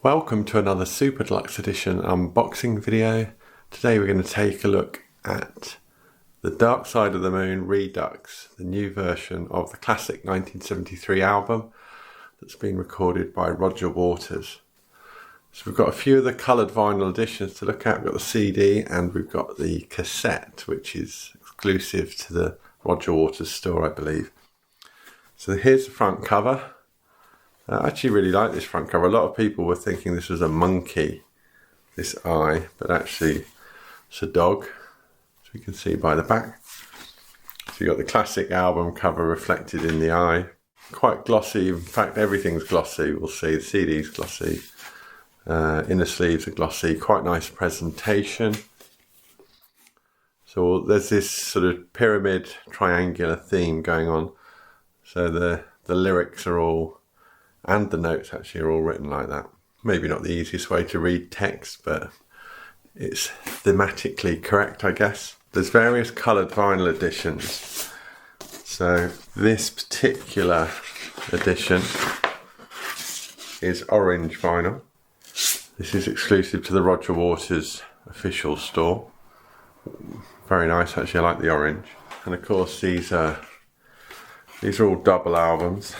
Welcome to another Super Deluxe Edition unboxing video. Today we're going to take a look at The Dark Side of the Moon Redux, the new version of the classic 1973 album that's been recorded by Roger Waters. So we've got a few of the coloured vinyl editions to look at. We've got the CD and we've got the cassette, which is exclusive to the Roger Waters store, I believe. So here's the front cover. I actually really like this front cover. A lot of people were thinking this was a monkey, this eye, but actually it's a dog, as we can see by the back. So you've got the classic album cover reflected in the eye. Quite glossy, in fact everything's glossy, we'll see. The CD's glossy, inner sleeves are glossy, quite nice presentation. So there's this sort of pyramid triangular theme going on. So the lyrics are all, and the notes actually are all written like that. Maybe not the easiest way to read text, but it's thematically correct, I guess. There's various coloured vinyl editions. So this particular edition is orange vinyl. This is exclusive to the Roger Waters official store. Very nice, actually, I like the orange. And of course these are all double albums.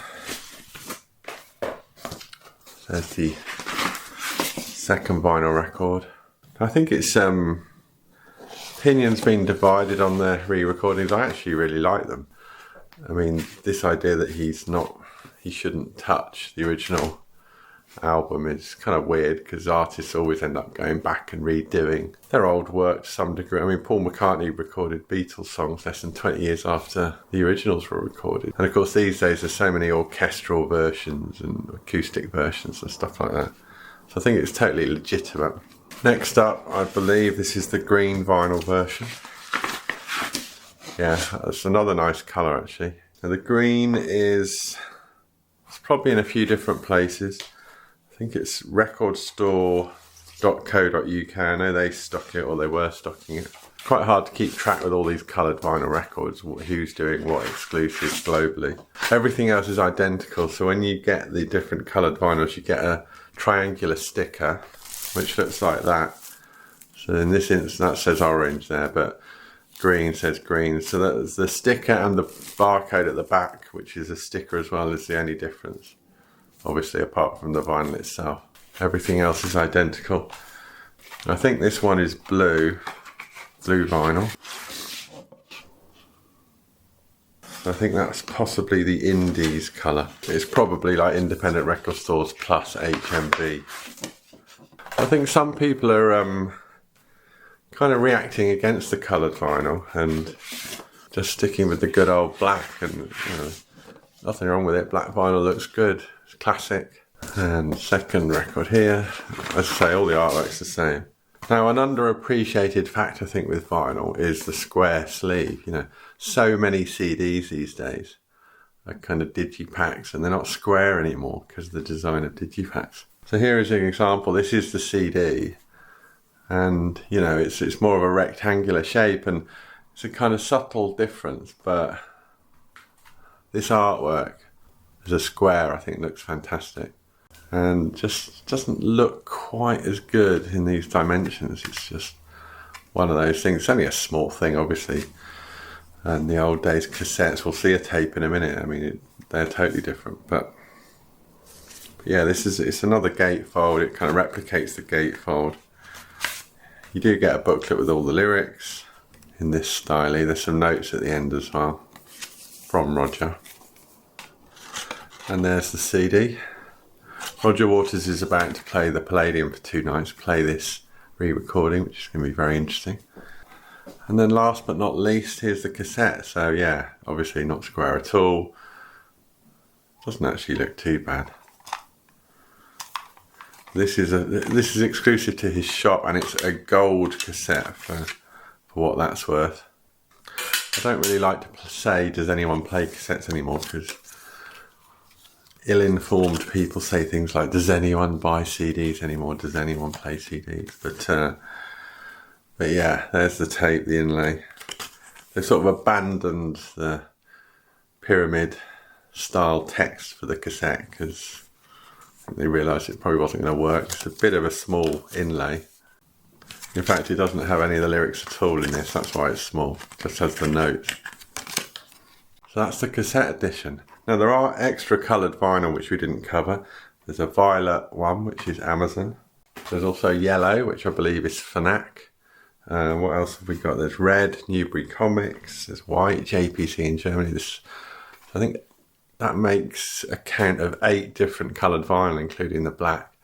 There's the second vinyl record. I think it's opinions been divided on the re-recordings. I actually really like them. I mean, this idea that he shouldn't touch the original album is kind of weird, because artists always end up going back and redoing their old work to some degree. I mean, Paul McCartney recorded Beatles songs less than 20 years after the originals were recorded. And of course these days there's so many orchestral versions and acoustic versions and stuff like that. So I think it's totally legitimate. Next up, I believe this is the green vinyl version. Yeah, that's another nice colour actually. Now the green it's probably in a few different places. I think it's recordstore.co.uk. I know they stock it, or they were stocking it. Quite hard to keep track with all these coloured vinyl records, who's doing what exclusives globally. Everything else is identical, so when you get the different coloured vinyls, you get a triangular sticker, which looks like that. So in this instance, that says orange there, but green says green. So that's the sticker, and the barcode at the back, which is a sticker as well, is the only difference. Obviously, apart from the vinyl itself. Everything else is identical. I think this one is blue vinyl. I think that's possibly the Indies colour. It's probably like independent record stores plus HMV. I think some people are kind of reacting against the coloured vinyl and just sticking with the good old black, and nothing wrong with it. Black vinyl looks good. It's classic. And second record here. As I say, all the artwork's the same. Now, an underappreciated fact I think with vinyl is the square sleeve. So many CDs these days are kind of digipacks, and they're not square anymore because of the design of digipacks. So here is an example. This is the CD, and it's more of a rectangular shape, and it's a kind of subtle difference, but this artwork as a square I think looks fantastic, and just doesn't look quite as good in these dimensions. It's just one of those things. It's only a small thing, obviously. And the old days cassettes, we'll see a tape in a minute. I mean, they're totally different. But yeah, it's another gatefold. It kind of replicates the gatefold. You do get a booklet with all the lyrics in this style. There's some notes at the end as well from Roger. And there's the CD. Roger Waters is about to play the Palladium for 2 nights, play this re-recording, which is going to be very interesting. And then last but not least, here's the cassette. So yeah, obviously not square at all. Doesn't actually look too bad. This is exclusive to his shop, and it's a gold cassette for what that's worth. I don't really like to say, does anyone play cassettes anymore, because ill-informed people say things like, does anyone buy CDs anymore? Does anyone play CDs? But yeah, there's the tape, the inlay. They've sort of abandoned the pyramid style text for the cassette, because They realised it probably wasn't going to work. It's a bit of a small inlay. In fact, it doesn't have any of the lyrics at all in this, that's why it's small. It just has the notes. So that's the cassette edition. Now there are extra coloured vinyl which we didn't cover. There's a violet one, which is Amazon. There's also yellow, which I believe is Fnac. What else have we got? There's red, Newbury Comics. There's white, JPC in Germany. I think that makes a count of 8 different coloured vinyl, including the black.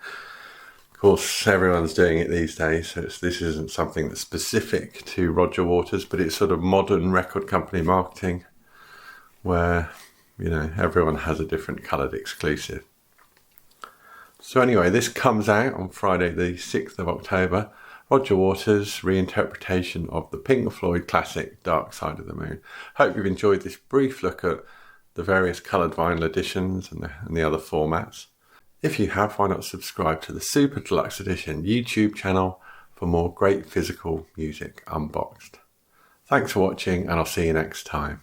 Of course, everyone's doing it these days, so this isn't something that's specific to Roger Waters, but it's sort of modern record company marketing where, you know, everyone has a different coloured exclusive. So anyway, this comes out on Friday the 6th of October. Roger Waters' reinterpretation of the Pink Floyd classic Dark Side of the Moon. Hope you've enjoyed this brief look at the various coloured vinyl editions and the other formats. If you have, why not subscribe to the Super Deluxe Edition YouTube channel for more great physical music unboxed. Thanks for watching, and I'll see you next time.